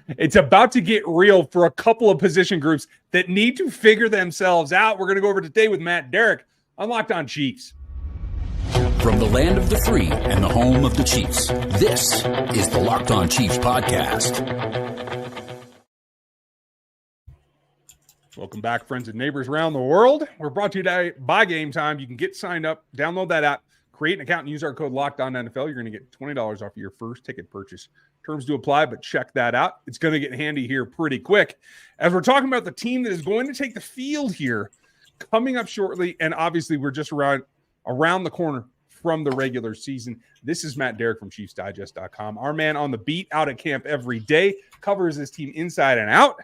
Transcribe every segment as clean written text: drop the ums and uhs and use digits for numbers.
It's about to get real for a couple of position groups that need to figure themselves out. We're going to go over today with Matt Derrick on Locked On Chiefs. From the land of the free and the home of the Chiefs, this is the Locked On Chiefs podcast. Welcome back, friends and neighbors around the world. We're brought to you today by Gametime. You can get signed up, download that app, create an account, and use our code LOCKEDONNFL. You're going to get $20 off your first ticket purchase. Terms do apply, but check that out. It's going to get handy here pretty quick. As we're talking about the team that is going to take the field here coming up shortly, and obviously we're just around the corner from the regular season. This is Matt Derrick from ChiefsDigest.com. Our man on the beat out at camp every day, covers his team inside and out,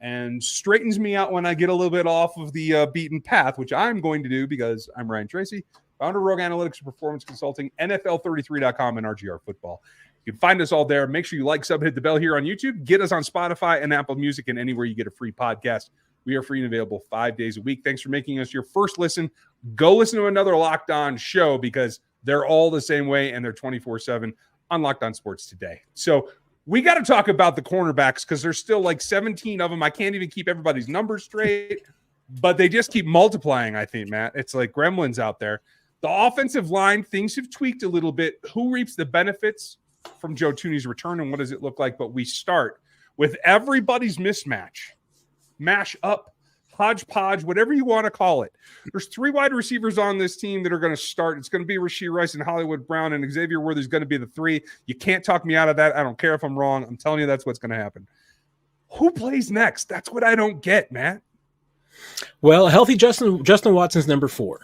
and straightens me out when I get a little bit off of the beaten path, which I'm going to do because I'm Ryan Tracy, founder of Rogue Analytics and Performance Consulting, NFL33.com, and RGR Football. You can find us all there. Make sure you like, sub, hit the bell here on YouTube. Get us on Spotify and Apple Music and anywhere you get a free podcast. We are free and available 5 days a week. Thanks for making us your first listen. Go listen to another Locked On show because they're all the same way and they're 24/7 on Locked On Sports Today. So we got to talk about the cornerbacks because there's still like 17 of them. I can't even keep everybody's numbers straight, but they just keep multiplying, I think, Matt. It's like gremlins out there. The offensive line, things have tweaked a little bit. Who reaps the benefits from Joe Thuney's return, and what does it look like? But we start with everybody's mismatch, mash up, hodgepodge, whatever you want to call it. There's 3 wide receivers on this team that are going to start. It's going to be Rashee Rice and Hollywood Brown, and Xavier Worthy's going to be the 3. You can't talk me out of that. I don't care if I'm wrong. I'm telling you that's what's going to happen. Who plays next? That's what I don't get, Matt. Well, healthy Justin Watson's number 4.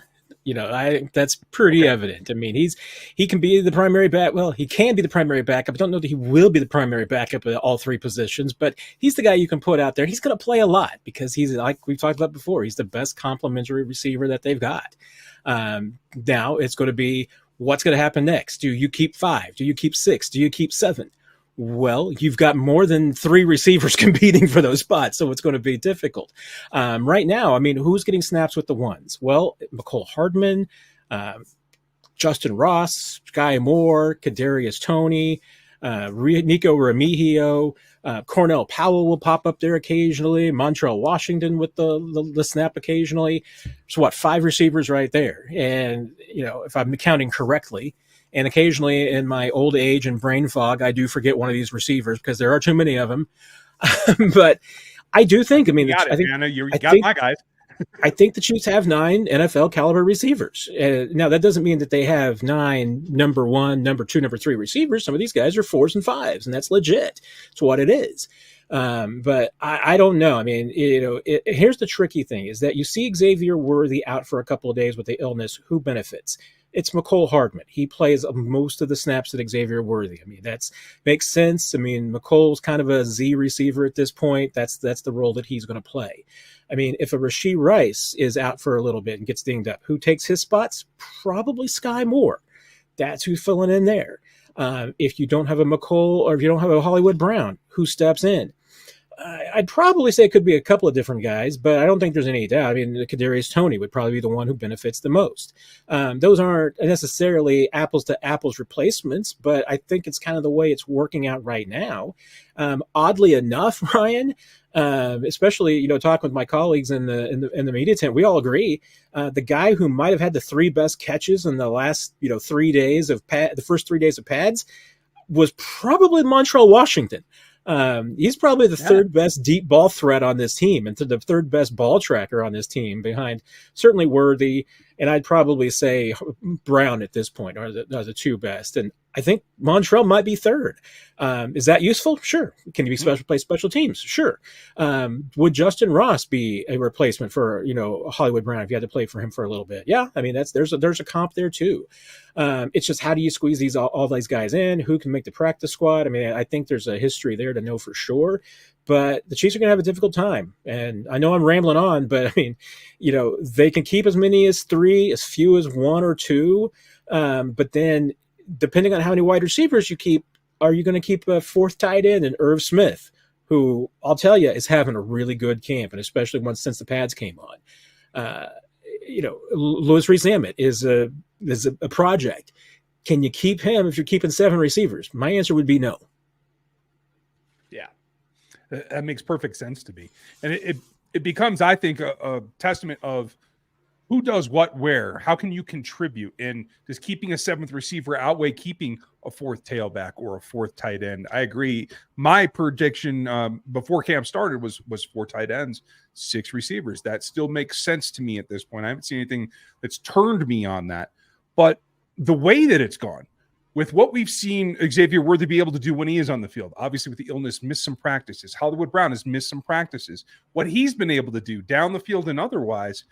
That's pretty evident. I mean, he can be the primary back. Well, he can be the primary backup. I don't know that he will be the primary backup at all 3 positions, but he's the guy you can put out there. He's going to play a lot because he's, like we've talked about before, he's the best complementary receiver that they've got. Now it's going to be what's going to happen next. Do you keep 5? Do you keep 6? Do you keep 7? Well, you've got more than 3 receivers competing for those spots, so it's going to be difficult. Right now, I mean, who's getting snaps with the ones? Well, McCole Hardman, Justin Ross, Sky Moore, Kadarius Toney, Nico Remigio, Cornell Powell will pop up there occasionally, Montrell Washington with the snap occasionally. So 5 receivers right there. And, if I'm counting correctly, and occasionally in my old age and brain fog, I do forget one of these receivers because there are too many of them. But I do think, I mean, I think my guys. I think the Chiefs have 9 NFL caliber receivers. Now, that doesn't mean that they have 9 number 1, number 2, number 3 receivers. Some of these guys are 4s and 5s, and that's legit. It's what it is. But I don't know. I mean, here's the tricky thing is that you see Xavier Worthy out for a couple of days with the illness. Who benefits? It's McCole Hardman. He plays most of the snaps at Xavier Worthy. I mean, that makes sense. I mean, McCole's kind of a Z receiver at this point. That's the role that he's going to play. I mean, if a Rashee Rice is out for a little bit and gets dinged up, who takes his spots? Probably Sky Moore. That's who's filling in there. If you don't have a McCole or if you don't have a Hollywood Brown, who steps in? I'd probably say it could be a couple of different guys, but I don't think there's any doubt. I mean, Kadarius Toney would probably be the one who benefits the most. Those aren't necessarily apples to apples replacements, but I think it's kind of the way it's working out right now. Oddly enough, Ryan, especially talking with my colleagues in the media tent, we all agree the guy who might have had the 3 best catches in the last 3 days of the first 3 days of pads was probably Montrell Washington. He's probably the 3rd best deep ball threat on this team and the 3rd best ball tracker on this team behind certainly Worthy. And I'd probably say Brown at this point are the 2 best. And I think Montrell might be 3rd. Is that useful? Sure. Can he be play special teams? Sure. Would Justin Ross be a replacement for, Hollywood Brown if you had to play for him for a little bit? Yeah. I mean, there's a comp there too. It's just how do you squeeze all these guys in? Who can make the practice squad? I mean, I think there's a history there to know for sure. But the Chiefs are going to have a difficult time. And I know I'm rambling on, but I mean, they can keep as many as 3, as few as 1 or 2. But then depending on how many wide receivers you keep, are you going to keep a 4th tight end in Irv Smith, who I'll tell you is having a really good camp, and especially since the pads came on. Louis Rees-Zammit is a project. Can you keep him if you're keeping 7 receivers? My answer would be no. Yeah. That makes perfect sense to me. And it becomes, I think, a testament of who does what where. How can you contribute? And does keeping a 7th receiver outweigh keeping a 4th tailback or a 4th tight end? I agree. My prediction before camp started was 4 tight ends, 6 receivers. That still makes sense to me at this point. I haven't seen anything that's turned me on that. But the way that it's gone, with what we've seen Xavier Worthy be able to do when he is on the field, obviously with the illness, missed some practices. Hollywood Brown has missed some practices. What he's been able to do down the field and otherwise,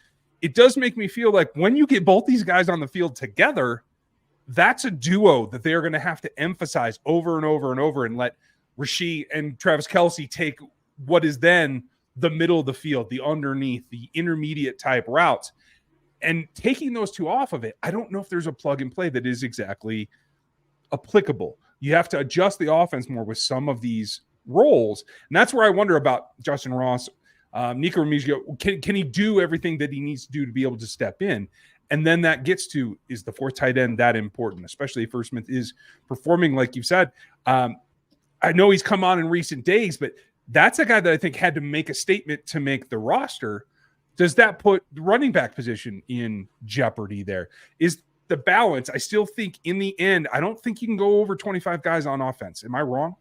it does make me feel like when you get both these guys on the field together, that's a duo that they're going to have to emphasize over and over and over and let Rasheed and Travis Kelce take what is then the middle of the field, the underneath, the intermediate type routes. And taking those two off of it, I don't know if there's a plug and play that is exactly applicable. You have to adjust the offense more with some of these roles. And that's where I wonder about Justin Ross, Nico Remigio. Can he do everything that he needs to do to be able to step in? And then that gets to, is the 4th tight end that important, especially if Irv Smith is performing like you've said? I know he's come on in recent days, but that's a guy that I think had to make a statement to make the roster. Does that put the running back position in jeopardy there? Is the balance, I still think in the end, I don't think you can go over 25 guys on offense. Am I wrong?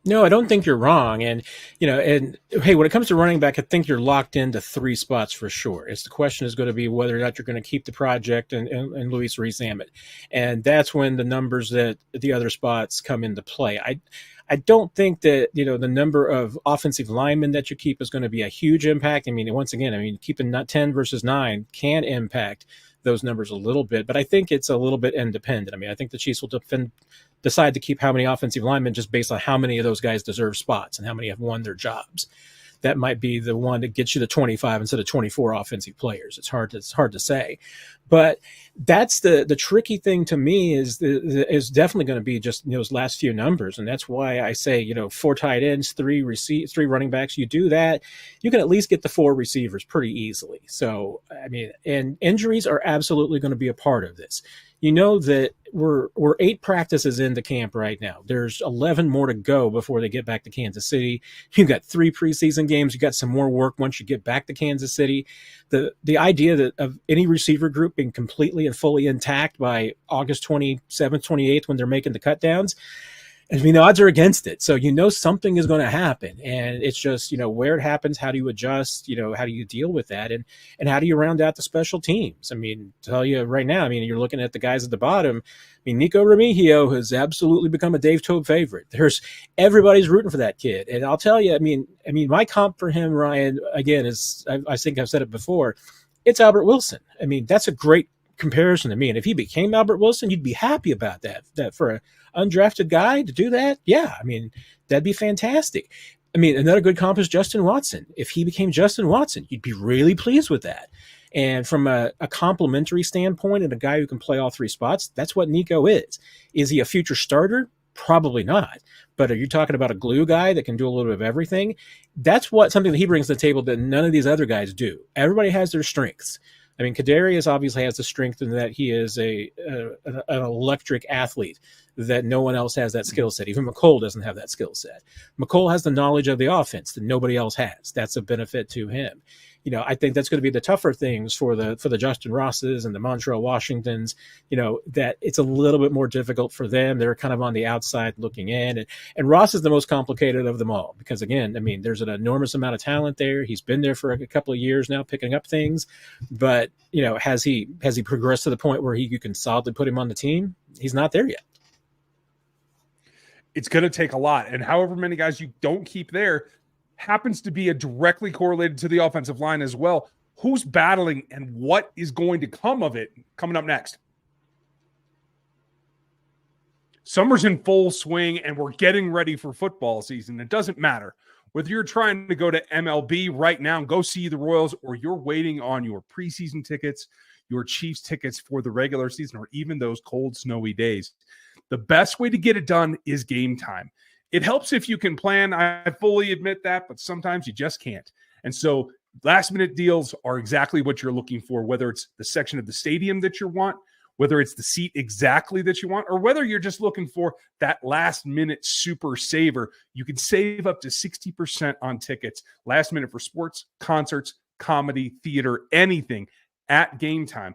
No, I don't think you're wrong. And, and hey, when it comes to running back, I think you're locked into 3 spots for sure. It's the question is going to be whether or not you're going to keep the project and Luis Rees-Zammit. And that's when the numbers that the other spots come into play. I don't think that, the number of offensive linemen that you keep is going to be a huge impact. I mean, once again, keeping 10 versus 9 can impact those numbers a little bit, but I think it's a little bit independent. I think the Chiefs will decide to keep how many offensive linemen just based on how many of those guys deserve spots and how many have won their jobs. That might be the one that gets you to 25 instead of 24 offensive players. It's hard to say, but that's the tricky thing to me is definitely going to be just those last few numbers. And that's why I say, 4 tight ends, 3 running backs, you do that, you can at least get the 4 receivers pretty easily. So, and injuries are absolutely going to be a part of this. That we're 8 practices into camp right now. There's 11 more to go before they get back to Kansas City. You've got 3 preseason games. You got some more work once you get back to Kansas City. The idea that of any receiver group being completely and fully intact by August 27th, 28th when they're making the cut downs, the odds are against it. So something is going to happen, and it's just where it happens. How do you adjust? How do you deal with that, and how do you round out the special teams? Tell you right now. You're looking at the guys at the bottom. Nico Remigio has absolutely become a Dave Toub favorite. Everybody's rooting for that kid, and I'll tell you. My comp for him, Ryan, again is I think I've said it before. It's Albert Wilson. That's a great comparison to me. And if he became Albert Wilson, you'd be happy about that. That for an undrafted guy to do that, yeah, that'd be fantastic. Another good comp is Justin Watson. If he became Justin Watson, you'd be really pleased with that. And from a complimentary standpoint and a guy who can play all 3 spots, that's what Nico is. Is he a future starter? Probably not. But are you talking about a glue guy that can do a little bit of everything? That's something that he brings to the table that none of these other guys do. Everybody has their strengths. Kadarius obviously has the strength in that he is an electric athlete, that no one else has that skill set. Even McCole doesn't have that skill set. McCole has the knowledge of the offense that nobody else has. That's a benefit to him. I think that's going to be the tougher things for the Justin Rosses and the Montreal Washingtons, that it's a little bit more difficult for them. They're kind of on the outside looking in. And Ross is the most complicated of them all because, again, there's an enormous amount of talent there. He's been there for a couple of years now picking up things. But, has he progressed to the point where you can solidly put him on the team? He's not there yet. It's going to take a lot. And however many guys you don't keep there happens to be directly correlated to the offensive line as well. Who's battling and what is going to come of it coming up next? Summer's in full swing and we're getting ready for football season. It doesn't matter whether you're trying to go to MLB right now and go see the Royals, or you're waiting on your preseason tickets, your Chiefs tickets for the regular season, or even those cold, snowy days. The best way to get it done is Gametime. It helps if you can plan. I fully admit that, but sometimes you just can't. And so last-minute deals are exactly what you're looking for, whether it's the section of the stadium that you want, whether it's the seat exactly that you want or whether you're just looking for that last minute super saver, you can save up to 60% on tickets last minute for sports, concerts, comedy, theater, anything at Gametime.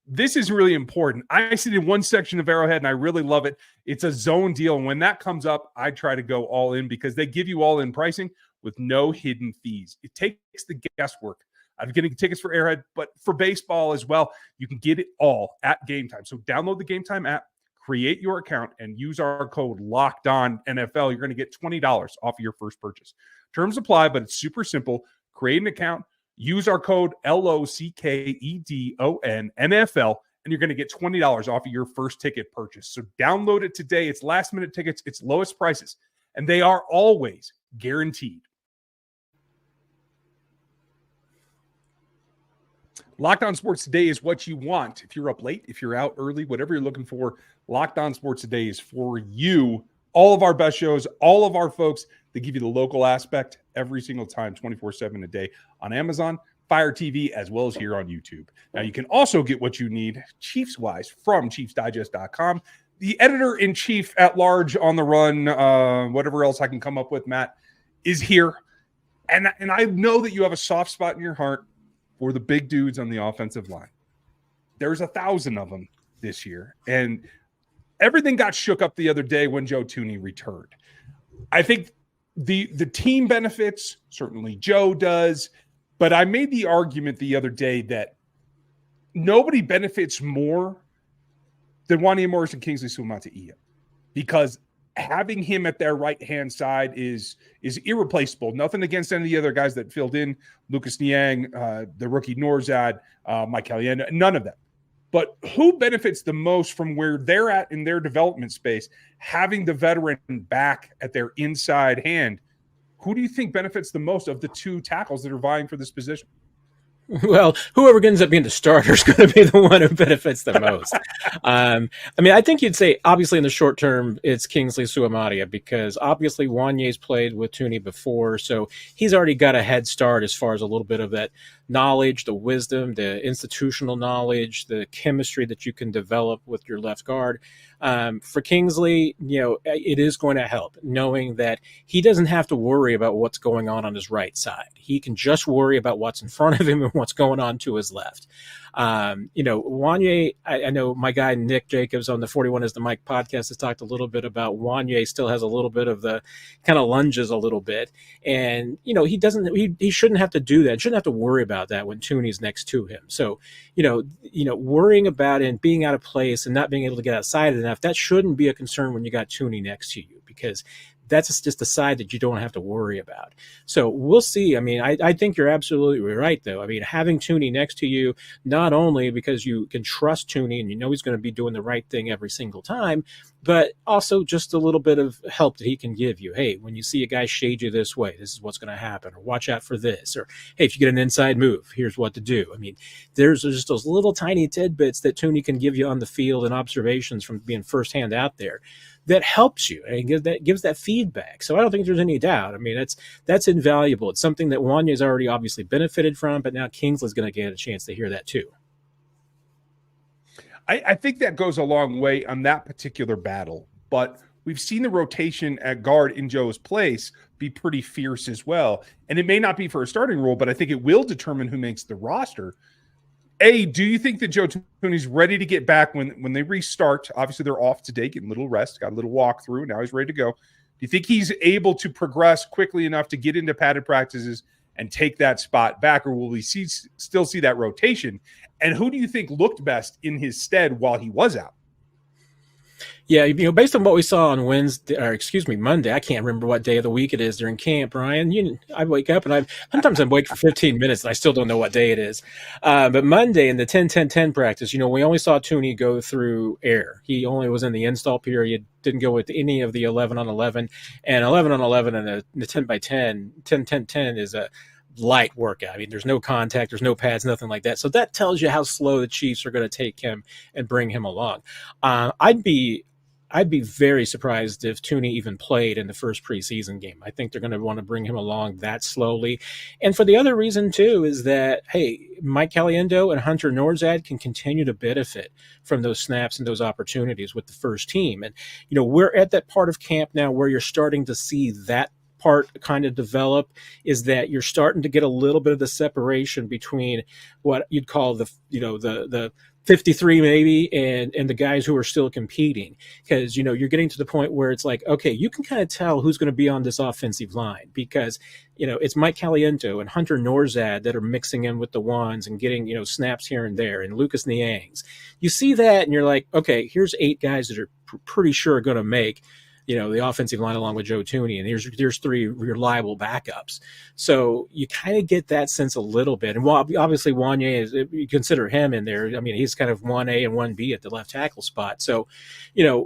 This is really important. I sit in one section of Arrowhead and I really love it. It's a zone deal. And when that comes up, I try to go all in because they give you all in pricing with no hidden fees. It takes the guesswork out of getting tickets for Arrowhead, but for baseball as well. You can get it all at Gametime. So download the Gametime app, create your account, and use our code LOCKEDONNFL. You're going to get $20 off of your first purchase. Terms apply, but it's super simple. Create an account. Use our code LOCKEDONNFL, and you're going to get $20 off of your first ticket purchase. So download it today. It's last-minute tickets. It's lowest prices, and they are always guaranteed. Locked On Sports Today is what you want. If you're up late, if you're out early, whatever you're looking for, Locked On Sports Today is for you. All of our best shows, all of our folks, they give you the local aspect every single time, 24/7 a day on Amazon, Fire TV, as well as here on YouTube. Now, you can also get what you need Chiefs-wise from ChiefsDigest.com. The editor-in-chief at large, on the run, whatever else I can come up with, Matt, is here. And I know that you have a soft spot in your heart for the big dudes on the offensive line. There's 1,000 of them this year. And everything got shook up the other day when Joe Thuney returned. I think the team benefits, certainly Joe does, but I made the argument the other day that nobody benefits more than Wanya Morris and Kingsley Suamataia, because having him at their right-hand side is irreplaceable. Nothing against any of the other guys that filled in, Lucas Niang, the rookie Norzad, Mike Caliendo, none of them. But who benefits the most from where they're at in their development space, having the veteran back at their inside hand? Who do you think benefits the most of the two tackles that are vying for this position? Well, whoever ends up being the starter is going to be the one who benefits the most. I think you'd say, obviously, in the short term, it's Kingsley Suamataia, because obviously Wanye's played with Thuney before, so he's already got a head start as far as a little bit of that knowledge, the wisdom, the institutional knowledge, the chemistry that you can develop with your left guard. For Kingsley, it is going to help knowing that he doesn't have to worry about what's going on his right side. He can just worry about what's in front of him and what's going on to his left. Wanye, I know my guy Nick Jacobs on the 41 is the Mike podcast has talked a little bit about Wanye still has a little bit of the kind of lunges a little bit. And, he shouldn't have to do that. Shouldn't have to worry about that when Thuney's next to him. So, worrying about it and being out of place and not being able to get outside enough, that shouldn't be a concern when you got Thuney next to you, because that's just a side that you don't have to worry about. So we'll see. I think you're absolutely right, though. Having Thuney next to you, not only because you can trust Thuney and he's going to be doing the right thing every single time, but also just a little bit of help that he can give you. Hey, when you see a guy shade you this way, this is what's going to happen, or watch out for this, or hey, if you get an inside move, here's what to do. There's just those little tiny tidbits that Thuney can give you on the field and observations from being firsthand out there that helps you and gives that feedback. So I don't think there's any doubt. That's invaluable. It's something that Wanya's already obviously benefited from, but now Kingsley's going to get a chance to hear that too. I think that goes a long way on that particular battle, but we've seen the rotation at guard in Joe's place be pretty fierce as well. And it may not be for a starting role, but I think it will determine who makes the roster. Do you think that Joe Thuney's ready to get back when they restart? Obviously, they're off today, getting a little rest, got a little walkthrough. Now he's ready to go. Do you think he's able to progress quickly enough to get into padded practices and take that spot back, or will we still see that rotation? And who do you think looked best in his stead while he was out? Yeah, based on what we saw on Monday, I can't remember what day of the week it is during camp, Ryan. I wake up and sometimes I'm awake for 15 minutes and I still don't know what day it is. But Monday in the 10-10-10 practice, we only saw Thuney go through air. He only was in the install period, didn't go with any of the 11-on-11. And 11-on-11 and the 10-by-10, 10-10-10 is a light workout. There's no contact, there's no pads, nothing like that. So that tells you how slow the Chiefs are going to take him and bring him along. I'd be very surprised if Tooney even played in the first preseason game. I think they're going to want to bring him along that slowly. And for the other reason, too, is that, hey, Mike Caliendo and Hunter Norzad can continue to benefit from those snaps and those opportunities with the first team. And, we're at that part of camp now where you're starting to see that part kind of develop, is that you're starting to get a little bit of the separation between what you'd call the 53 maybe and the guys who are still competing, because you're getting to the point where it's like, okay, you can kind of tell who's going to be on this offensive line, because it's Mike Caliento and Hunter Norzad that are mixing in with the ones and getting snaps here and there, and Lucas Niangs. You see that and you're like, okay, here's 8 guys that are pretty sure are going to make the offensive line along with Joe Tooney, and there's 3 reliable backups. So you kind of get that sense a little bit. And obviously Wanye is, you consider him in there. I mean, he's kind of 1A and 1B at the left tackle spot. So,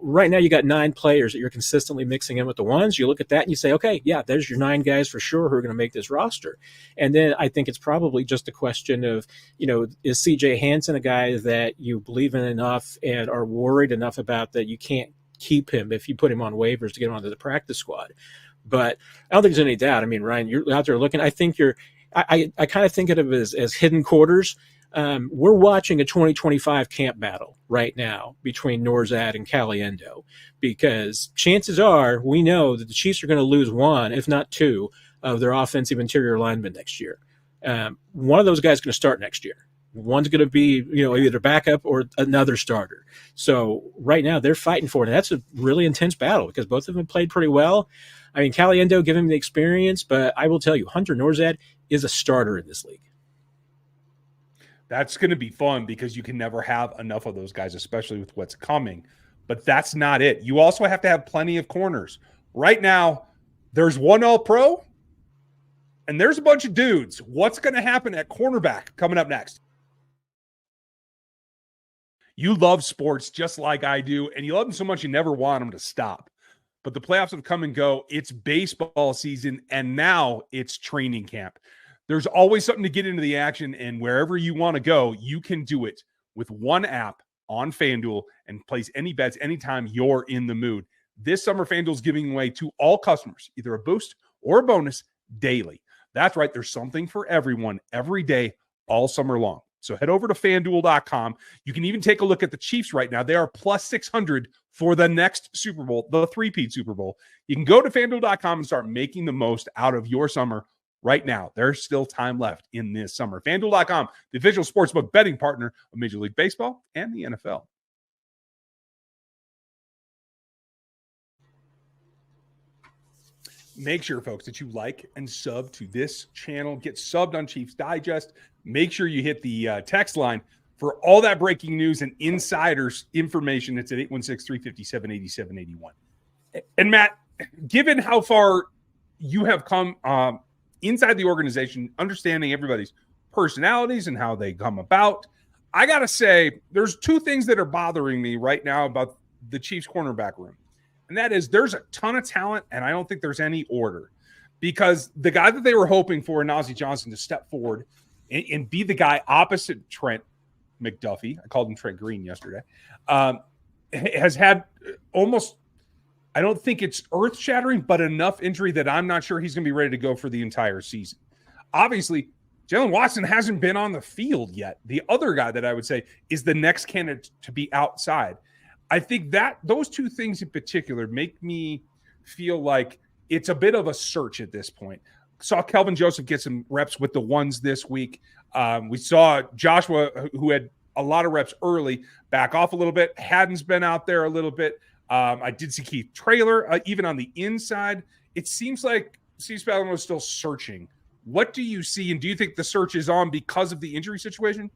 right now you got 9 players that you're consistently mixing in with the ones. You look at that and you say, okay, yeah, there's your 9 guys for sure who are going to make this roster. And then I think it's probably just a question of, is CJ Hansen a guy that you believe in enough and are worried enough about that you can't keep him if you put him on waivers to get him onto the practice squad? But I don't think there's any doubt. I mean, Ryan, you're out there looking. I think I kind of think of it as hidden quarters. We're watching a 2025 camp battle right now between Norzad and Caliendo, because chances are we know that the Chiefs are going to lose 1, if not 2, of their offensive interior linemen next year. One of those guys is going to start next year. One's going to be, either backup or another starter. So right now they're fighting for it. And that's a really intense battle because both of them played pretty well. I mean, Caliendo, give him the experience, but I will tell you, Hunter Norzad is a starter in this league. That's going to be fun because you can never have enough of those guys, especially with what's coming. But that's not it. You also have to have plenty of corners. Right now, there's 1 All-Pro, and there's a bunch of dudes. What's going to happen at cornerback coming up next? You love sports just like I do, and you love them so much you never want them to stop. But the playoffs have come and go. It's baseball season, and now it's training camp. There's always something to get into the action, and wherever you want to go, you can do it with one app on FanDuel and place any bets anytime you're in the mood. This summer, FanDuel is giving away to all customers either a boost or a bonus daily. That's right. There's something for everyone every day, all summer long. So head over to FanDuel.com. You can even take a look at the Chiefs right now. They are plus 600 for the next Super Bowl, the three-peat Super Bowl. You can go to FanDuel.com and start making the most out of your summer right now. There's still time left in this summer. FanDuel.com, the official sportsbook betting partner of Major League Baseball and the NFL. Make sure, folks, that you like and sub to this channel. Get subbed on Chiefs Digest. Make sure you hit the text line for all that breaking news and insiders information. It's at 816-357-8781. And Matt, given how far you have come inside the organization, understanding everybody's personalities and how they come about, I got to say there's 2 things that are bothering me right now about the Chiefs cornerback room. And that is there's a ton of talent, and I don't think there's any order. Because the guy that they were hoping for, Najee Johnson, to step forward and be the guy opposite Trent McDuffie, I called him Trent Green yesterday, has had almost, I don't think it's earth-shattering, but enough injury that I'm not sure he's going to be ready to go for the entire season. Obviously, Jalen Watson hasn't been on the field yet. The other guy that I would say is the next candidate to be outside. I think that those 2 things in particular make me feel like it's a bit of a search at this point. Saw Kelvin Joseph get some reps with the ones this week. We saw Joshua, who had a lot of reps early, back off a little bit. Haddon's been out there a little bit. I did see Keith Traylor, even on the inside. It seems like Steve Spagnuolo is still searching. What do you see, and do you think the search is on because of the injury situation?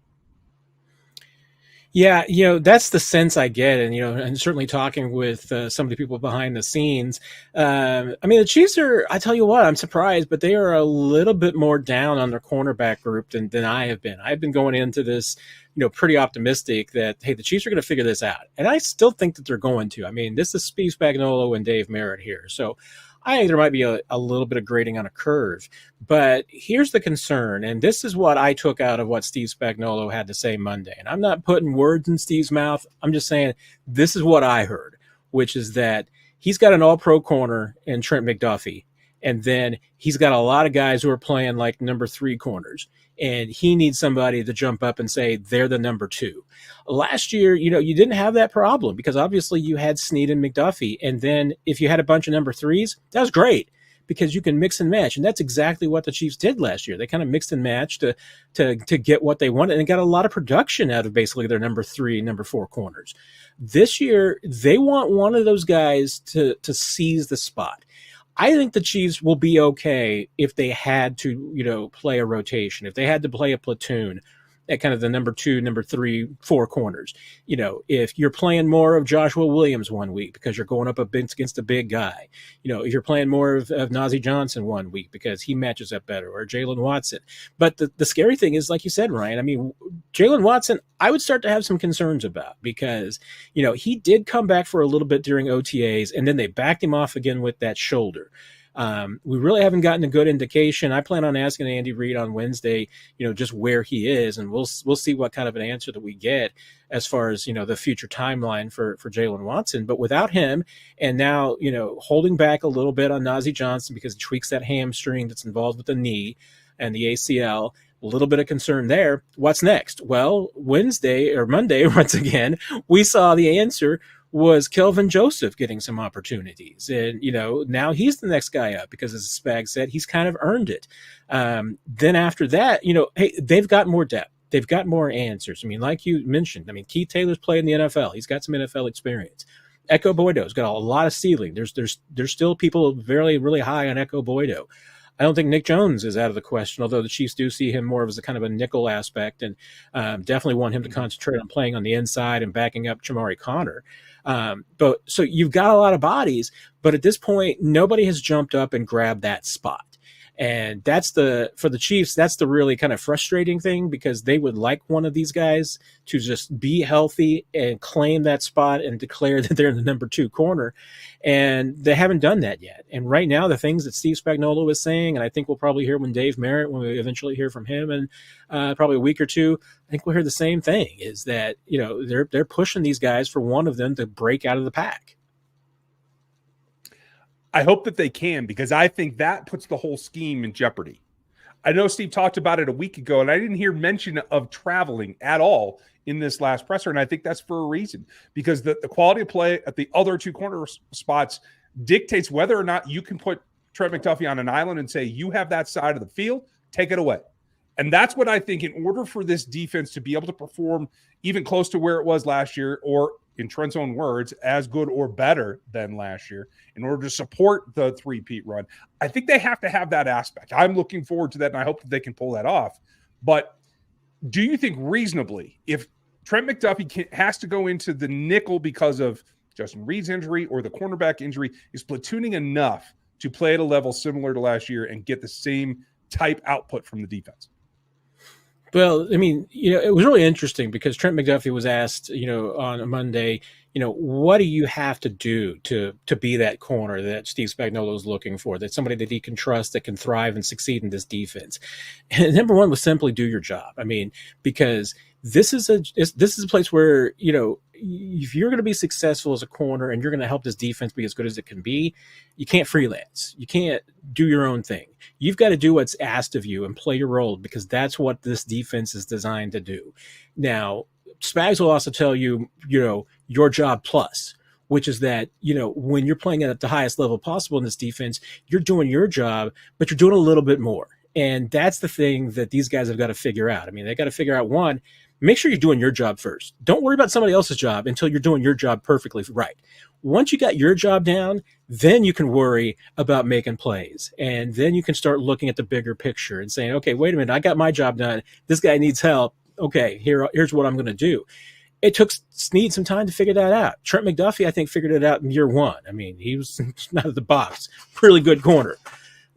Yeah, that's the sense I get. And, and certainly talking with some of the people behind the scenes. I mean, the Chiefs are, I tell you what, I'm surprised, but they are a little bit more down on their cornerback group than I have been. I've been going into this, pretty optimistic that, hey, the Chiefs are going to figure this out. And I still think that they're going to. I mean, this is Steve Spagnuolo and Dave Merritt here. So I think there might be a little bit of grading on a curve. But here's the concern, and this is what I took out of what Steve Spagnuolo had to say Monday. And I'm not putting words in Steve's mouth. I'm just saying this is what I heard. which is that he's got an all-pro corner in Trent McDuffie. And then he's got a lot of guys who are playing like number 3 corners. And he needs somebody to jump up and say they're the number 2. Last year, you didn't have that problem because obviously you had Snead and McDuffie. And then if you had a bunch of number 3s, that was great because you can mix and match. And that's exactly what the Chiefs did last year. They kind of mixed and matched to get what they wanted and got a lot of production out of basically their number 3, number 4 corners. This year, they want one of those guys to seize the spot. I think the Chiefs will be okay if they had to, play a rotation, if they had to play a platoon at kind of the number 2, number 3, 4 corners. If you're playing more of Joshua Williams one week because you're going up against a big guy, if you're playing more of Najee Johnson one week because he matches up better, or Jalen Watson. But the scary thing is, like you said, Ryan, I mean, Jalen Watson, I would start to have some concerns about because, he did come back for a little bit during OTAs and then they backed him off again with that shoulder. We really haven't gotten a good indication. I plan on asking Andy Reid on Wednesday, just where he is, and we'll see what kind of an answer that we get as far as, the future timeline for Jalen Watson. But without him, and now, holding back a little bit on Najee Johnson because he tweaks that hamstring that's involved with the knee and the ACL, a little bit of concern there. What's next? Well, Monday, once again, we saw the answer was Kelvin Joseph getting some opportunities. And, now he's the next guy up because, as Spag said, he's kind of earned it. Then after that, hey, they've got more depth. They've got more answers. I mean, like you mentioned, Keith Taylor's played in the NFL. He's got some NFL experience. Echo Boydo's got a lot of ceiling. There's still people very, really high on Echo Boydo. I don't think Nick Jones is out of the question, although the Chiefs do see him more as a kind of a nickel aspect and definitely want him to concentrate on playing on the inside and backing up Jamari Connor. But so you've got a lot of bodies, but at this point, nobody has jumped up and grabbed that spot. And for the Chiefs, that's the really kind of frustrating thing because they would like one of these guys to just be healthy and claim that spot and declare that they're the number 2 corner. And they haven't done that yet. And right now, the things that Steve Spagnuolo is saying, and I think we'll probably hear when Dave Merritt, when we eventually hear from him in probably a week or two, I think we'll hear the same thing, is that, they're pushing these guys for one of them to break out of the pack. I hope that they can, because I think that puts the whole scheme in jeopardy. I know Steve talked about it a week ago, and I didn't hear mention of traveling at all in this last presser, and I think that's for a reason, because the quality of play at the other 2 corner spots dictates whether or not you can put Trent McDuffie on an island and say, you have that side of the field, take it away. And that's what I think, in order for this defense to be able to perform even close to where it was last year, or in Trent's own words, as good or better than last year, in order to support the 3-peat run, I think they have to have that aspect. I'm looking forward to that, and I hope that they can pull that off. But do you think reasonably, if Trent McDuffie has to go into the nickel because of Justin Reed's injury or the cornerback injury, is platooning enough to play at a level similar to last year and get the same type output from the defense? Well, I mean, it was really interesting because Trent McDuffie was asked, on a Monday, what do you have to do to be that corner that Steve Spagnuolo is looking for, that somebody that he can trust, that can thrive and succeed in this defense? And number one was simply do your job. I mean, because this is a place where, if you're going to be successful as a corner and you're going to help this defense be as good as it can be, you can't freelance. You can't do your own thing. You've got to do what's asked of you and play your role, because that's what this defense is designed to do. Now, Spags will also tell you, your job plus, which is that, when you're playing at the highest level possible in this defense, you're doing your job, but you're doing a little bit more. And that's the thing that these guys have got to figure out. I mean, they got to figure out, one, make sure you're doing your job first. Don't worry about somebody else's job until you're doing your job perfectly right. Once you got your job down, then you can worry about making plays. And then you can start looking at the bigger picture and saying, okay, wait a minute, I got my job done. This guy needs help. Okay, here's what I'm going to do. It took Snead some time to figure that out. Trent McDuffie, I think, figured it out in year 1. I mean, he was out of the box. Really good corner.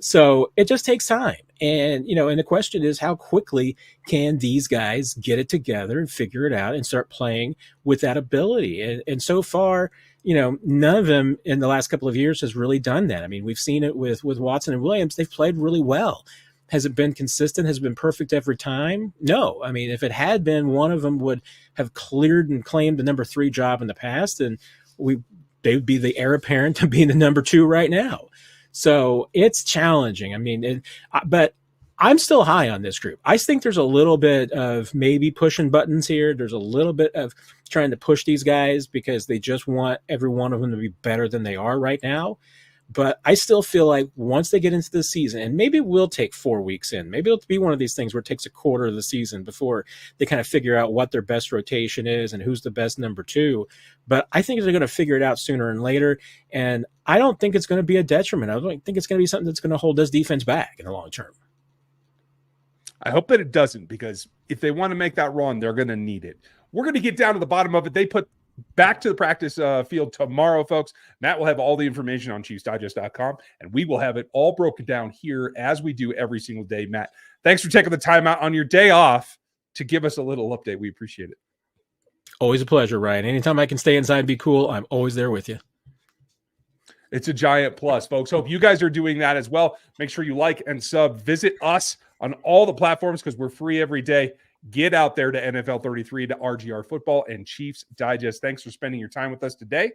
So it just takes time. And, and the question is, how quickly can these guys get it together and figure it out and start playing with that ability? And so far, none of them in the last couple of years has really done that. I mean, we've seen it with Watson and Williams. They've played really well. Has it been consistent? Has it been perfect every time? No. I mean, if it had been, one of them would have cleared and claimed the number 3 job in the past, and we they would be the heir apparent to being the number 2 right now. So it's challenging. I mean, but I'm still high on this group. I think there's a little bit of maybe pushing buttons here. There's a little bit of trying to push these guys because they just want every one of them to be better than they are right now. But I still feel like once they get into the season, and maybe it will take 4 weeks in, maybe it'll be one of these things where it takes a quarter of the season before they kind of figure out what their best rotation is and who's the best number 2. But I think they're going to figure it out sooner and later. And I don't think it's going to be a detriment. I don't think it's going to be something that's going to hold this defense back in the long term. I hope that it doesn't, because if they want to make that run, they're going to need it. We're going to get down to the bottom of it. They put back to the practice field tomorrow, folks. Matt will have all the information on ChiefsDigest.com, and we will have it all broken down here as we do every single day. Matt, thanks for taking the time out on your day off to give us a little update. We appreciate it. Always a pleasure, Ryan. Anytime I can stay inside and be cool, I'm always there with you. It's a giant plus, folks. Hope you guys are doing that as well. Make sure you like and sub. Visit us on all the platforms because we're free every day. Get out there to NFL 33, to RGR Football, and Chiefs Digest. Thanks for spending your time with us today.